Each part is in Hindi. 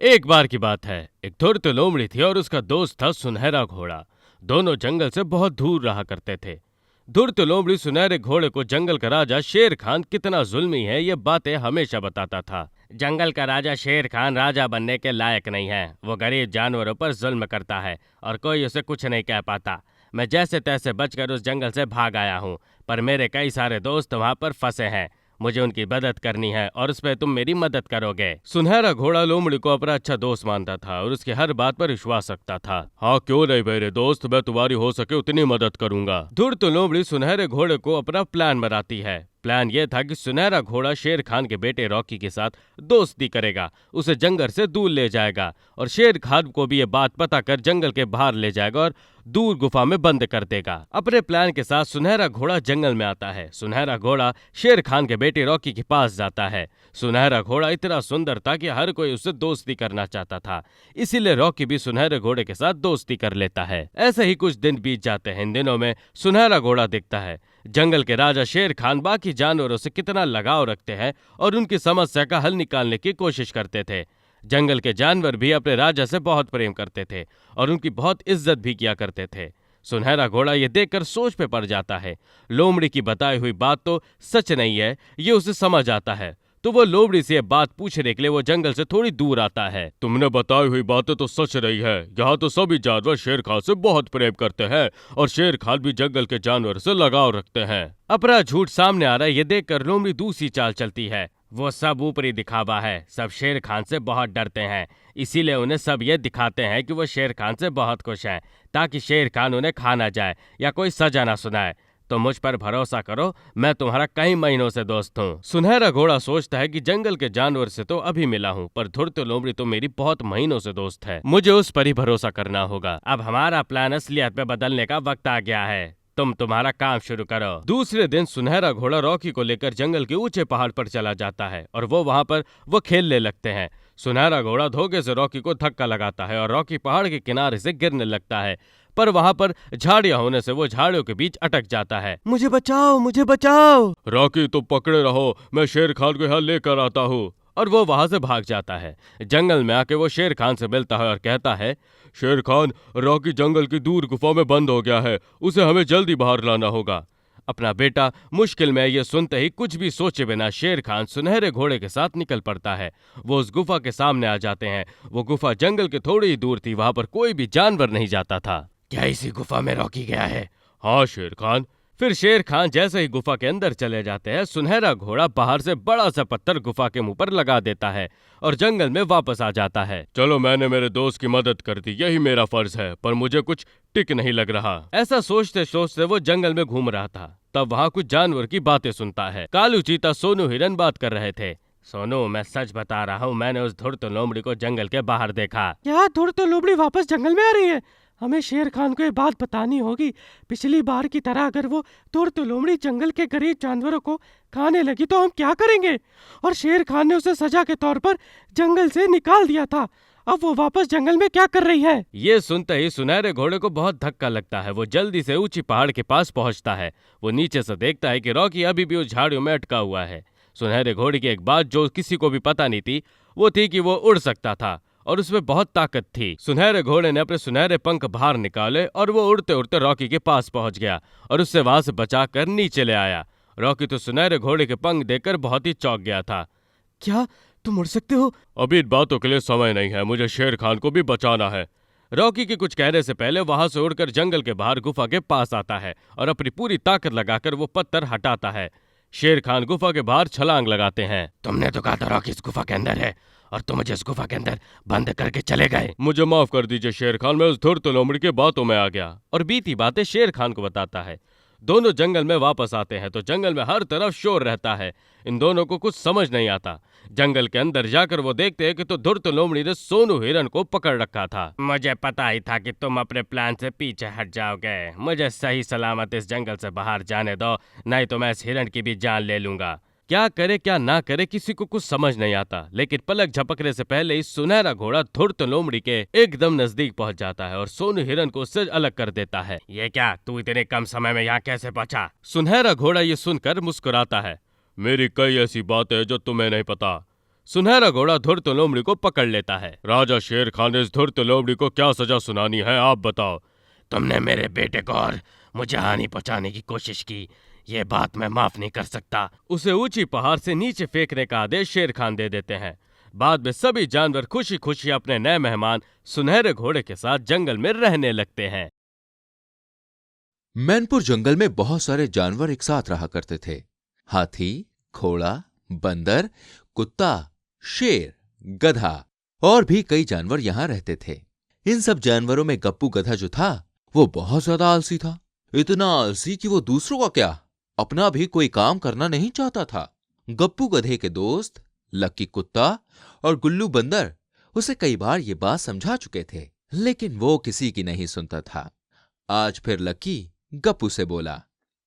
एक बार की बात है, एक धूर्त लोमड़ी थी और उसका दोस्त था सुनहरा घोड़ा। दोनों जंगल से बहुत दूर रहा करते थे। धूर्त लोमड़ी सुनहरे घोड़े को जंगल का राजा शेर खान कितना जुल्मी है ये बातें हमेशा बताता था। जंगल का राजा शेर खान राजा बनने के लायक नहीं है। वो गरीब जानवरों पर जुल्म करता है और कोई उसे कुछ नहीं कह पाता। मैं जैसे तैसे बचकर उस जंगल से भाग आया हूँ, पर मेरे कई सारे दोस्त वहां पर फंसे हैं। मुझे उनकी मदद करनी है और उस पर तुम मेरी मदद करोगे। सुनहरा घोड़ा लोमड़ी को अपना अच्छा दोस्त मानता था और उसकी हर बात पर विश्वास रखता था। हाँ क्यों नहीं मेरे दोस्त, मैं तुम्हारी हो सके उतनी मदद करूंगा। धूर्त लोमड़ी सुनहरे घोड़े को अपना प्लान बनाती है। प्लान यह था कि सुनहरा घोड़ा शेर खान के बेटे रॉकी के साथ दोस्ती करेगा, उसे जंगल से दूर ले जाएगा और शेर खान को भी ये बात पता कर जंगल के बाहर ले जाएगा और दूर गुफा में बंद कर देगा। अपने प्लान के साथ सुनहरा घोड़ा जंगल में आता है। सुनहरा घोड़ा शेर खान के बेटे रॉकी के पास जाता है। सुनहरा घोड़ा इतना सुंदर था कि हर कोई उससे दोस्ती करना चाहता था, इसीलिए रॉकी भी सुनहरे घोड़े के साथ दोस्ती कर लेता है। ऐसे ही कुछ दिन बीत जाते हैं। इन दिनों में सुनहरा घोड़ा दिखता है। जंगल के राजा शेर खान बाकी जानवरों से कितना लगाव रखते हैं और उनकी समस्या का हल निकालने की कोशिश करते थे। जंगल के जानवर भी अपने राजा से बहुत प्रेम करते थे और उनकी बहुत इज्जत भी किया करते थे। सुनहरा घोड़ा ये देखकर सोच पे पड़ जाता है। लोमड़ी की बताई हुई बात तो सच नहीं है, ये उसे समझ आता है। तो वो लोमड़ी से ये बात पूछने के लिए वो जंगल से थोड़ी दूर आता है। तुमने बताई हुई बातें तो सच रही है। यहाँ तो सभी जानवर शेर खान से बहुत प्रेम करते हैं और शेर खान भी जंगल के जानवर से लगाव रखते हैं। अपना झूठ सामने आ रहा है ये देखकर लोमड़ी दूसरी चाल चलती है। वो सब ऊपरी दिखावा है। सब शेर खान से बहुत डरते हैं, इसीलिए उन्हें सब ये दिखाते हैं कि वो शेर खान से बहुत खुश हैं, ताकि शेर खान उन्हें खा ना जाए या कोई सजा ना सुनाए। तो मुझ पर भरोसा करो, मैं तुम्हारा कई महीनों से दोस्त हूँ। सुनहरा घोड़ा सोचता है कि जंगल के जानवर से तो अभी मिला हूँ, पर धूर्त लोमड़ी तो मेरी बहुत महीनों से दोस्त है, मुझे उस पर ही भरोसा करना होगा। अब हमारा प्लान असलियत में बदलने का वक्त आ गया है। तुम तुम्हारा काम शुरू करो। दूसरे दिन सुनहरा घोड़ा रॉकी को लेकर जंगल के ऊंचे पहाड़ पर चला जाता है और वहां पर वो खेलने लगते हैं। सुनहरा घोड़ा धोखे से रॉकी को धक्का लगाता है और रॉकी पहाड़ के किनारे से गिरने लगता है, पर वहां पर झाड़ियां होने से वो झाड़ियों के बीच अटक जाता है। मुझे बचाओ, मुझे बचाओ। रॉकी तुम पकड़े रहो, मैं शेर खान को यहाँ लेकर आता हूँ। और वो वहां से भाग जाता है। जंगल में आके वो शेर खान से मिलता है और कहता है, शेर खान, रॉकी जंगल की दूर गुफा में बंद हो गया है, उसे हमें जल्दी बाहर लाना होगा। अपना बेटा मुश्किल में ये सुनते ही कुछ भी सोचे बिना शेर खान सुनहरे घोड़े के साथ निकल पड़ता है। वो उस गुफा के सामने आ जाते हैं। वो गुफा जंगल के थोड़ी ही दूर थी, वहां पर कोई भी जानवर नहीं जाता था। क्या इसी गुफा में रॉकी गया है? हाँ शेर खान। फिर शेर खान जैसे ही गुफा के अंदर चले जाते हैं, सुनहरा घोड़ा बाहर से बड़ा सा पत्थर गुफा के मुंह पर लगा देता है और जंगल में वापस आ जाता है। चलो मैंने मेरे दोस्त की मदद कर दी, यही मेरा फर्ज है, पर मुझे कुछ टिक नहीं लग रहा। ऐसा सोचते सोचते वो जंगल में घूम रहा था, तब वहाँ कुछ जानवर की बातें सुनता है। कालू चीता सोनू हिरन बात कर रहे थे। सोनू, मैं सच बता रहा हूँ, मैंने उस धूर्त लोमड़ी को जंगल के बाहर देखा। क्या धूर्त लोमड़ी वापस जंगल में आ रही है? हमें शेर खान को ये बात बतानी होगी। पिछली बार की तरह अगर वो धूर्त लोमड़ी जंगल के गरीब जानवरों को खाने लगी तो हम क्या करेंगे? और शेर खान ने उसे सजा के तौर पर जंगल से निकाल दिया था, अब वो वापस जंगल में क्या कर रही है? ये सुनते ही सुनहरे घोड़े को बहुत धक्का लगता है। वो जल्दी से ऊंची पहाड़ के पास पहुंचता है। वो नीचे से देखता है कि रॉकी अभी भी उस झाड़ियों में अटका हुआ है। सुनहरे घोड़े की एक बात जो किसी को भी पता नहीं थी, वो थी कि वो उड़ सकता था और उसमें बहुत ताकत थी। सुनहरे घोड़े ने अपने सुनहरे पंख बाहर निकाले और वो उड़ते उड़ते रॉकी के पास पहुंच गया और उससे वहां से बचाकर नीचे ले आया। रॉकी तो सुनहरे घोड़े के पंख देखकर बहुत ही चौंक गया था। क्या तुम उड़ सकते हो? अभी इन बातों के लिए समय नहीं है, मुझे शेर खान को भी बचाना है। रॉकी के कुछ कहने से पहले वहां से उड़कर जंगल के बाहर गुफा के पास आता है और अपनी पूरी ताकत लगाकर वो पत्थर हटाता है। शेर खान गुफा के बाहर छलांग लगाते हैं। तुमने तो कहा था रॉकी इस गुफा के अंदर है और तुम मुझे इस गुफा के अंदर बंद करके चले गए। मुझे माफ कर दीजिए शेर खान, मैं उस धूर्त लोमड़ी के बातों में आ गया। और बीती बातें शेर खान को बताता है। दोनों जंगल में वापस आते हैं तो जंगल में हर तरफ शोर रहता है। इन दोनों को कुछ समझ नहीं आता। जंगल के अंदर जाकर वो देखते हैं कि तो धूर्त लोमड़ी ने सोनू हिरन को पकड़ रखा था। मुझे पता ही था कि तुम अपने प्लान से पीछे हट जाओगे। मुझे सही सलामत इस जंगल से बाहर जाने दो, नहीं तो मैं इस हिरन की भी जान ले लूंगा। क्या करे क्या ना करे किसी को कुछ समझ नहीं आता, लेकिन पलक झपकने से पहले ही सुनहरा घोड़ा धूर्त लोमड़ी के एकदम नजदीक पहुंच जाता है और सोनू हिरन को उससे अलग कर देता है। ये क्या, तू इतने कम समय में यहाँ कैसे पहुंचा? सुनहरा घोड़ा ये सुनकर मुस्कुराता है। मेरी कई ऐसी बातें हैं जो तुम्हें नहीं पता। सुनहरा घोड़ा धूर्त लोमड़ी को पकड़ लेता है। राजा शेर खान ने इस धूर्त लोमड़ी को क्या सजा सुनानी है, आप बताओ। तुमने मेरे बेटे को और मुझे हानि पहुंचाने की कोशिश की, ये बात मैं माफ नहीं कर सकता। उसे ऊंची पहाड़ से नीचे फेंकने का आदेश शेर खान दे देते हैं। बाद में सभी जानवर खुशी खुशी अपने नए मेहमान सुनहरे घोड़े के साथ जंगल में रहने लगते हैं। मैनपुर जंगल में बहुत सारे जानवर एक साथ रहा करते थे। हाथी, घोड़ा, बंदर, कुत्ता, शेर, गधा और भी कई जानवर यहां रहते थे। इन सब जानवरों में गप्पू गधा जो था वो बहुत ज्यादा आलसी था। इतना आलसी कि वो दूसरों का क्या, अपना भी कोई काम करना नहीं चाहता था। गप्पू गधे के दोस्त लक्की कुत्ता और गुल्लू बंदर उसे कई बार ये बात समझा चुके थे, लेकिन वो किसी की नहीं सुनता था। आज फिर लक्की गप्पू से बोला,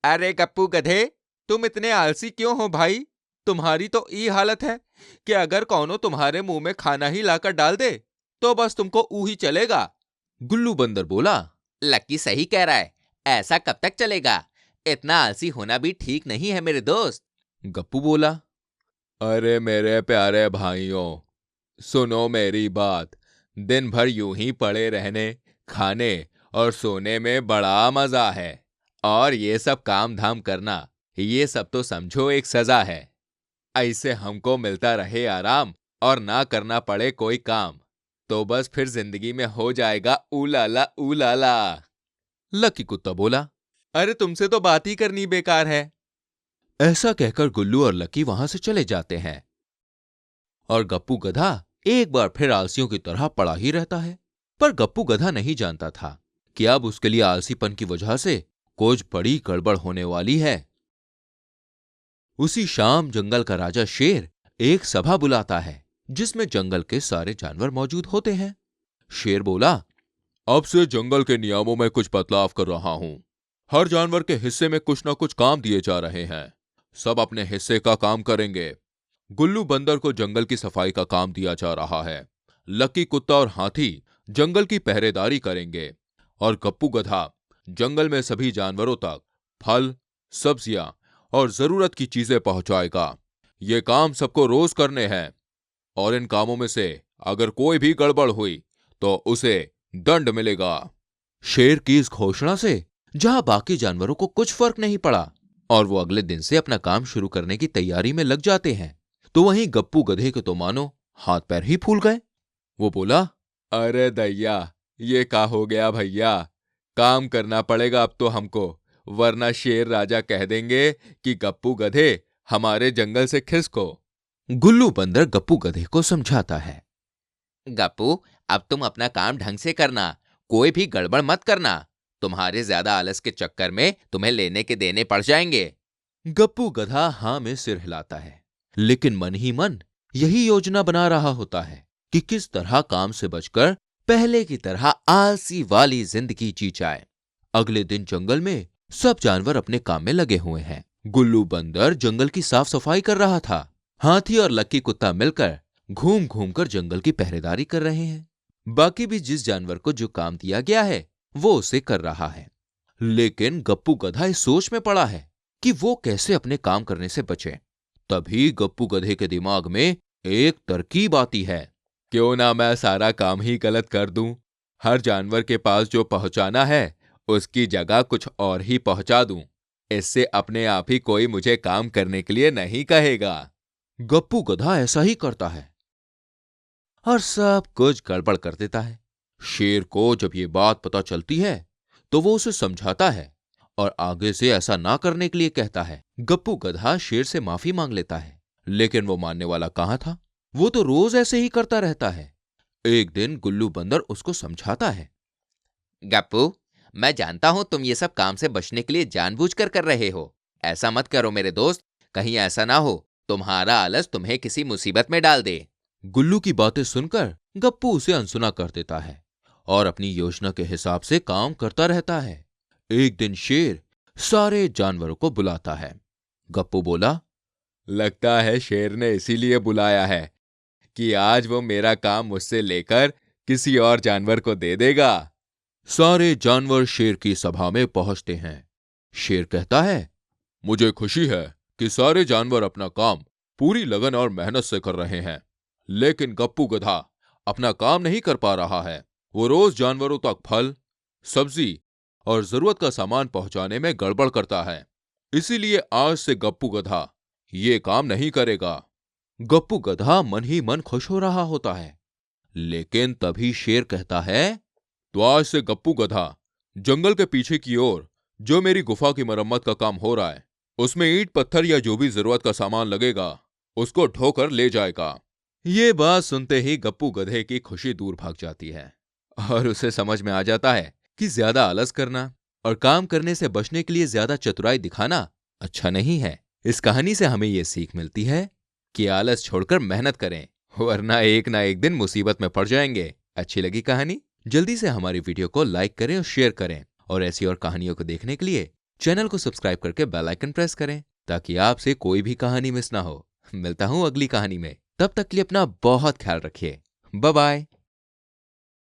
अरे गप्पू गधे, तुम इतने आलसी क्यों हो भाई? तुम्हारी तो ई हालत है कि अगर कौनो तुम्हारे मुंह में खाना ही लाकर डाल दे तो बस तुमको ऊ ही चलेगा। गुल्लू बंदर बोला, लक्की सही कह रहा है, ऐसा कब तक चलेगा? इतना आलसी होना भी ठीक नहीं है मेरे दोस्त। गप्पू बोला, अरे मेरे प्यारे भाइयों, सुनो मेरी बात। दिन भर यूं ही पड़े रहने, खाने और सोने में बड़ा मजा है, और ये सब काम धाम करना, ये सब तो समझो एक सजा है। ऐसे हमको मिलता रहे आराम और ना करना पड़े कोई काम, तो बस फिर जिंदगी में हो जाएगा ऊलाला ऊलाला। लक्की कुत्ता बोला, अरे तुमसे तो बात ही करनी बेकार है। ऐसा कहकर गुल्लू और लक्की वहां से चले जाते हैं और गप्पू गधा एक बार फिर आलसियों की तरह पड़ा ही रहता है। पर गप्पू गधा नहीं जानता था कि अब उसके लिए आलसीपन की वजह से कुछ बड़ी गड़बड़ होने वाली है। उसी शाम जंगल का राजा शेर एक सभा बुलाता है जिसमें जंगल के सारे जानवर मौजूद होते हैं। शेर बोला, अब से जंगल के नियमों में कुछ बदलाव कर रहा हूं। हर जानवर के हिस्से में कुछ ना कुछ काम दिए जा रहे हैं। सब अपने हिस्से का काम करेंगे। गुल्लू बंदर को जंगल की सफाई का काम दिया जा रहा है। लक्की कुत्ता और हाथी जंगल की पहरेदारी करेंगे और गप्पू गधा जंगल में सभी जानवरों तक फल, सब्जियां और जरूरत की चीजें पहुंचाएगा। ये काम सबको रोज करने हैं और इन कामों में से अगर कोई भी गड़बड़ हुई तो उसे दंड मिलेगा। शेर की इस घोषणा से जहां बाकी जानवरों को कुछ फर्क नहीं पड़ा और वो अगले दिन से अपना काम शुरू करने की तैयारी में लग जाते हैं, तो वहीं गप्पू गधे के तो मानो हाथ पैर ही फूल गए। वो बोला, अरे दैया, ये का हो गया भैया? काम करना पड़ेगा अब तो हमको, वरना शेर राजा कह देंगे कि गप्पू गधे हमारे जंगल से खिसको। गुल्लू बंदर गप्पू गधे को समझाता है, गप्पू, अब तुम अपना काम ढंग से करना, कोई भी गड़बड़ मत करना। तुम्हारे ज्यादा आलस के चक्कर में तुम्हें लेने के देने पड़ जाएंगे। गप्पू गधा हां में सिर हिलाता है, लेकिन मन ही मन यही योजना बना रहा होता है कि किस तरह काम से बचकर पहले की तरह आलसी वाली जिंदगी जी जाए। अगले दिन जंगल में सब जानवर अपने काम में लगे हुए हैं। गुल्लू बंदर जंगल की साफ सफाई कर रहा था। हाथी और लक्की कुत्ता मिलकर घूम घूम कर जंगल की पहरेदारी कर रहे हैं। बाकी भी जिस जानवर को जो काम दिया गया है वो उसे कर रहा है, लेकिन गप्पू गधा इस सोच में पड़ा है कि वो कैसे अपने काम करने से बचे। तभी गप्पू गधे के दिमाग में एक तरकीब आती है। क्यों ना मैं सारा काम ही गलत कर दूं? हर जानवर के पास जो पहुंचाना है उसकी जगह कुछ और ही पहुंचा दूं। इससे अपने आप ही कोई मुझे काम करने के लिए नहीं कहेगा। गप्पू गधा ऐसा ही करता है और सब कुछ गड़बड़ कर देता है। शेर को जब ये बात पता चलती है तो वो उसे समझाता है और आगे से ऐसा ना करने के लिए कहता है। गप्पू गधा शेर से माफी मांग लेता है, लेकिन वो मानने वाला कहां था। वो तो रोज ऐसे ही करता रहता है। एक दिन गुल्लू बंदर उसको समझाता है, गप्पू, मैं जानता हूं तुम ये सब काम से बचने के लिए जानबूझकर कर रहे हो। ऐसा मत करो मेरे दोस्त, कहीं ऐसा ना हो तुम्हारा आलस तुम्हें किसी मुसीबत में डाल दे। गुल्लू की बातें सुनकर गप्पू उसे अनसुना कर देता है और अपनी योजना के हिसाब से काम करता रहता है। एक दिन शेर सारे जानवरों को बुलाता है। गप्पू बोला, लगता है शेर ने इसीलिए बुलाया है कि आज वो मेरा काम मुझसे लेकर किसी और जानवर को दे देगा। सारे जानवर शेर की सभा में पहुंचते हैं। शेर कहता है, मुझे खुशी है कि सारे जानवर अपना काम पूरी लगन और मेहनत से कर रहे हैं। लेकिन गप्पू गधा अपना काम नहीं कर पा रहा है। वो रोज जानवरों तक फल, सब्जी और जरूरत का सामान पहुंचाने में गड़बड़ करता है। इसीलिए आज से गप्पू गधा ये काम नहीं करेगा। गप्पू गधा मन ही मन खुश हो रहा होता है, लेकिन तभी शेर कहता है, तो आज से गप्पू गधा जंगल के पीछे की ओर जो मेरी गुफा की मरम्मत का काम हो रहा है, उसमें ईंट पत्थर या जो भी जरूरत का सामान लगेगा उसको ढोकर ले जाएगा। ये बात सुनते ही गप्पू गधे की खुशी दूर भाग जाती है और उसे समझ में आ जाता है कि ज्यादा आलस करना और काम करने से बचने के लिए ज्यादा चतुराई दिखाना अच्छा नहीं है। इस कहानी से हमें ये सीख मिलती है कि आलस छोड़कर मेहनत करें, वरना एक ना एक दिन मुसीबत में पड़ जाएंगे। अच्छी लगी कहानी? जल्दी से हमारी वीडियो को लाइक करें और शेयर करें, और ऐसी और कहानियों को देखने के लिए चैनल को सब्सक्राइब करके बेल आइकन प्रेस करें ताकि आपसे कोई भी कहानी मिस ना हो। मिलता हूं अगली कहानी में, तब तक के लिए अपना बहुत ख्याल रखिए। Bye bye.